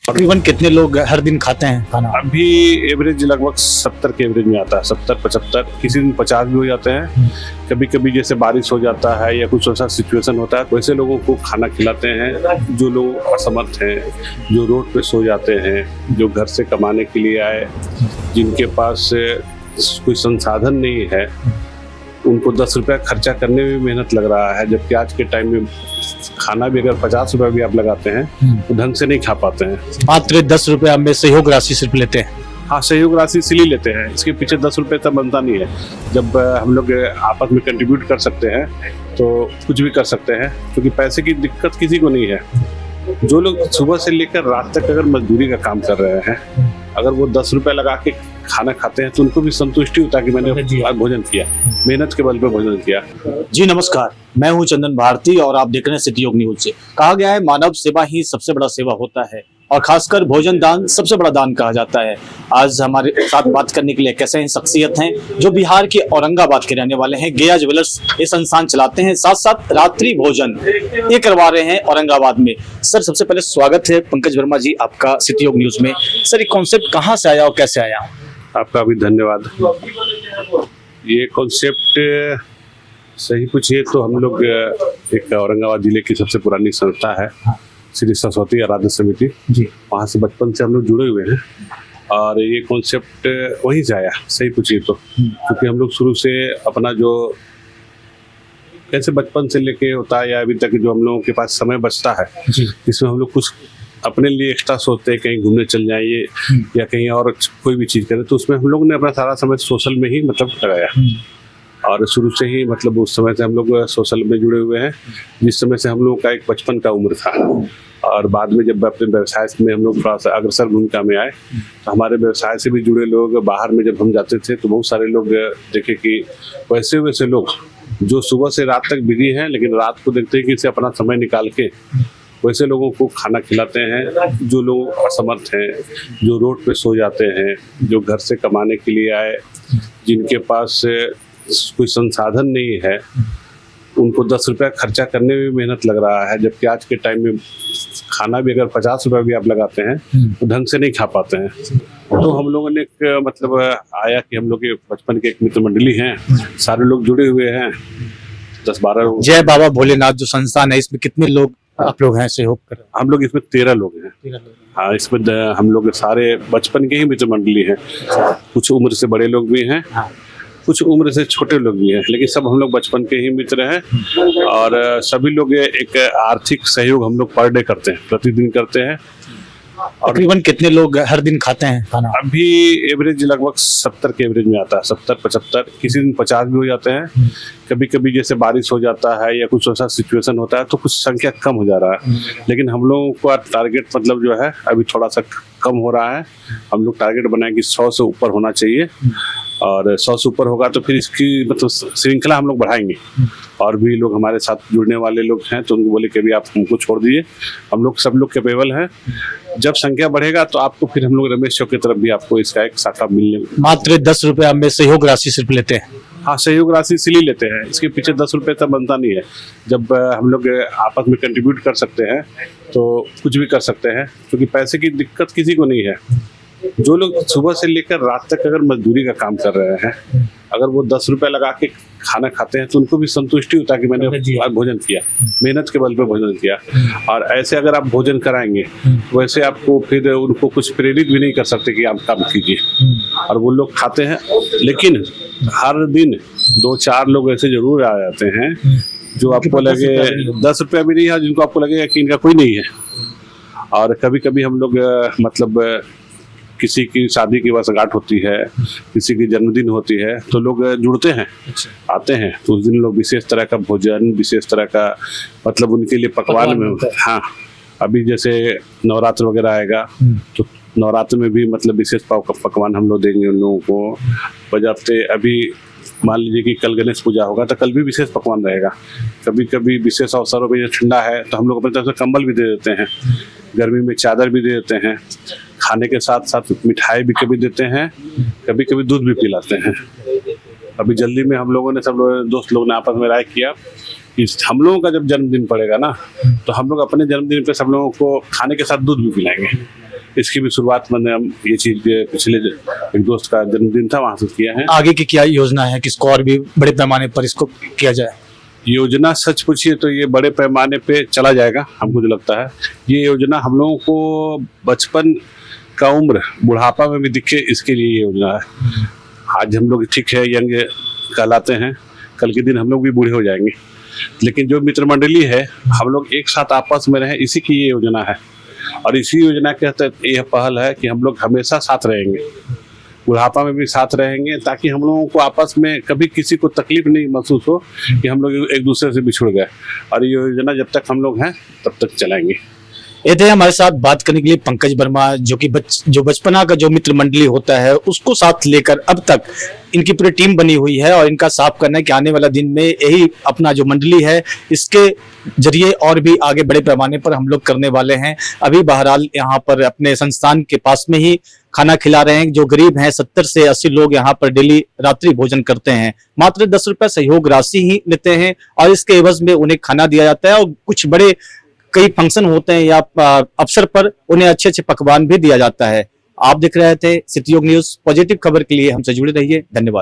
तकरीबन कितने लोग हर दिन खाते हैं खाना? अभी एवरेज लगभग 70 के एवरेज में आता है, 70-75, किसी दिन 50 भी हो जाते हैं। कभी कभी जैसे बारिश हो जाता है या कुछ ऐसा सिचुएशन होता है, वैसे लोगों को खाना खिलाते हैं जो लोग असमर्थ हैं, जो रोड पे सो जाते हैं, जो घर से कमाने के लिए आए, जिनके पास कोई संसाधन नहीं है, उनको 10 रुपया खर्चा करने में मेहनत लग रहा है। जबकि आज के टाइम में खाना भी अगर 50 रुपया भी आप लगाते हैं तो ढंग से नहीं खा पाते हैं। मात्र 10 रुपए में सहयोग राशि सिर्फ लेते हैं। हाँ, सहयोग राशि इसलिए लेते हैं, इसके पीछे 10 रुपये तक बनता नहीं है। जब हम लोग आपस में कंट्रीब्यूट कर सकते हैं तो कुछ भी कर सकते हैं, क्योंकि पैसे की दिक्कत किसी को नहीं है। जो लोग सुबह से लेकर रात तक अगर मजदूरी का काम कर रहे हैं, अगर वो 10 रुपये लगा के खाना खाते हैं तो उनको भी संतुष्टि होता है कि मैंने आज भोजन किया, मेहनत के बल पे भोजन किया। जी नमस्कार, मैं हूं चंदन भारती और आप देख रहे हैं सिटी योग न्यूज से। कहा गया है मानव सेवा ही सबसे बड़ा सेवा होता है और खासकर भोजन दान सबसे बड़ा दान कहा जाता है। आज हमारे साथ बात करने के लिए एक ऐसे शख्सियत हैं जो बिहार के औरंगाबाद के रहने वाले हैं। गया ज्वेलर्स ये संस्थान चलाते हैं, साथ साथ रात्रि भोजन ये करवा रहे हैं औरंगाबाद में। सर, सबसे पहले स्वागत है पंकज वर्मा जी आपका सिटी योग न्यूज में। सर, ये कॉन्सेप्ट कहाँ से आया और कैसे आया? आपका भी धन्यवाद। ये कॉन्सेप्ट सही पूछिए तो हम लोग एक औरंगाबाद जिले की सबसे पुरानी संस्था है श्री सरस्वती आराधना समिति जी, वहाँ से बचपन से हम लोग जुड़े हुए हैं और ये कॉन्सेप्ट वहीं से आया, सही पूछिए तो। क्योंकि हम लोग शुरू से अपना जो कैसे बचपन से लेके होता है या अभी तक जो हम लोगों के पास समय बचता है, इसमें हम लोग कुछ अपने लिए एक्स्ट्रा सोचते हैं, कहीं घूमने चल जाइए या कहीं और कोई भी चीज़ करें, तो उसमें हम लोग ने अपना सारा समय सोशल में ही मतलब लगाया। और शुरू से ही मतलब उस समय से हम लोग सोशल में जुड़े हुए हैं, जिस समय से हम लोगों का एक बचपन का उम्र था। और बाद में जब अपने व्यवसाय में हम लोग थोड़ा सा अग्रसर भूमिका में आए तो हमारे व्यवसाय से भी जुड़े लोग बाहर में जब हम जाते थे तो बहुत सारे लोग देखे कि वैसे वैसे लोग जो सुबह से रात तक बिजी हैं, लेकिन रात को देखते हैं कि इसे अपना समय निकाल के वैसे लोगों को खाना खिलाते हैं जो लोग असमर्थ हैं, जो रोड पे सो जाते हैं, जो घर से कमाने के लिए आए, जिनके पास कोई संसाधन नहीं है, उनको 10 रुपया खर्चा करने में मेहनत लग रहा है। जबकि आज के टाइम में खाना भी अगर 50 रुपया भी आप लगाते हैं तो ढंग से नहीं खा पाते हैं। तो हम लोगों ने एक मतलब आया कि हम लोग के बचपन के एक मित्र मंडली हैं, सारे लोग जुड़े हुए हैं, 10-12 लोग। जय बाबा भोलेनाथ जो संस्थान है, इसमें कितने लोग आप लोग हैं सहयोग कर रहे हैं? हम लोग इसमें 13 लोग हैं। हाँ, इसमें हम लोग सारे बचपन के ही मित्र मंडली हैं। कुछ उम्र से बड़े लोग भी हैं, कुछ उम्र से छोटे लोग भी हैं, लेकिन सब हम लोग बचपन के ही मित्र हैं। और सभी लोग एक आर्थिक सहयोग हम लोग पर डे करते हैं, प्रतिदिन करते हैं। तकरीबन कितने लोग हर दिन खाते हैं खाना? अभी एवरेज लगभग 70 के एवरेज में आता है, 70-75, किसी दिन 50 भी हो जाते हैं। कभी कभी जैसे बारिश हो जाता है या कुछ ऐसा सिचुएशन होता है तो कुछ संख्या कम हो जा रहा है, लेकिन हम लोगों का टारगेट मतलब जो है अभी थोड़ा सा कम हो रहा है। हम लोग टारगेट बनाए कि 100 से ऊपर होना चाहिए और 100 से ऊपर होगा तो फिर इसकी मतलब श्रृंखला हम लोग बढ़ाएंगे। और भी लोग हमारे साथ जुड़ने वाले लोग हैं तो उनको बोले कि अभी आप हमको छोड़ दीजिए, हम लोग सब लोग कैपेबल हैं। जब संख्या बढ़ेगा तो आपको फिर हम लोग रमेश चौक की तरफ भी आपको इसका एक शाखा मिलने। मात्र 10 रुपए में सहयोग राशि सिर्फ लेते हैं। हाँ, सहयोग राशि इसलिए लेते हैं, इसके पीछे 10 रुपये तक बनता नहीं है। जब हम लोग आपस में कंट्रीब्यूट कर सकते हैं तो कुछ भी कर सकते हैं, क्योंकि पैसे की दिक्कत किसी को नहीं है। जो लोग सुबह से लेकर रात तक अगर मजदूरी का काम कर रहे हैं, अगर वो 10 रुपये लगा के खाना खाते हैं तो उनको भी संतुष्टि होता है कि मैंने आज भोजन किया, मेहनत के बल पे भोजन किया। और ऐसे अगर आप भोजन कराएंगे वैसे आपको फिर उनको कुछ प्रेरित भी नहीं कर सकते कि आप काम कीजिए। और वो लोग खाते हैं, लेकिन हर दिन 2-4 लोग ऐसे जरूर आ जाते हैं जो आपको लगे 10 रुपया भी नहीं है, जिनको आपको लगेगा कि इनका कोई नहीं है। और कभी कभी हम लोग मतलब किसी की शादी की वर्षगांठ होती है, किसी की जन्मदिन होती है तो लोग जुड़ते हैं, आते हैं। तो उस दिन लोग विशेष तरह का भोजन, विशेष तरह का मतलब उनके लिए पकवान में। हाँ, अभी जैसे नवरात्र वगैरह आएगा तो नवरात्र में भी मतलब विशेष पकवान हम लोग देंगे उन लोगों को। बजाते अभी मान लीजिए कि कल गणेश पूजा होगा तो कल भी विशेष पकवान रहेगा। कभी कभी विशेष अवसरों पर ठंडा है तो हम लोग अपनी तरफ से कंबल भी दे देते हैं, गर्मी में चादर भी दे देते हैं, खाने के साथ साथ मिठाई भी कभी देते हैं, कभी कभी दूध भी पिलाते हैं। अभी जल्दी में हम लोगों ने सब दोस्त लोग ने आपस में राय किया कि हम लोगों का जब जन्मदिन पड़ेगा ना तो हम लोग अपने जन्मदिन पे सब लोगों को खाने के साथ दूध भी पिलाएंगे। इसकी भी शुरुआत मैंने हम ये चीज पिछले एक दोस्त का जन्मदिन था वहां से किया है। आगे की क्या योजना है, किसको और भी बड़े पैमाने पर इसको किया जाए? योजना सच पूछिए तो ये बड़े पैमाने पे चला जाएगा, हमको जो लगता है ये योजना हम लोगों को बचपन का उम्र बुढ़ापा में भी दिखे, इसके लिए ये योजना है। आज हम लोग ठीक है यंग कहलाते हैं, कल के दिन हम लोग भी बूढ़े हो जाएंगे, लेकिन जो मित्र मंडली है हम लोग एक साथ आपस में रहें, इसी की ये योजना है। और इसी योजना के तहत यह पहल है कि हम लोग हमेशा साथ रहेंगे, बुढ़ापा में भी साथ रहेंगे, ताकि हम लोगों को आपस में कभी किसी को तकलीफ नहीं महसूस हो कि हम लोग एक दूसरे से बिछुड़ गए। और ये योजना जब तक हम लोग हैं तब तक चलाएंगे। ये थे हमारे साथ बात करने के लिए पंकज वर्मा, जो कि बचपना का जो मित्र मंडली होता है उसको साथ लेकर अब तक इनकी पूरी टीम बनी हुई है। और इनका साफ करना है कि आने वाला दिन में यही अपना जो मंडली है इसके जरिए और भी आगे बड़े पैमाने पर हम लोग करने वाले हैं। अभी बहरहाल यहाँ पर अपने संस्थान के पास में ही खाना खिला रहे हैं। जो गरीब हैं 70 से 80 लोग यहाँ पर डेली रात्रि भोजन करते हैं, मात्र 10 रुपए सहयोग राशि ही लेते हैं और इसके एवज में उन्हें खाना दिया जाता है। और कुछ बड़े कई फंक्शन होते हैं या अवसर पर उन्हें अच्छे अच्छे पकवान भी दिया जाता है। आप देख रहे थे सिटी योग न्यूज। पॉजिटिव खबर के लिए हमसे जुड़े रहिए। धन्यवाद।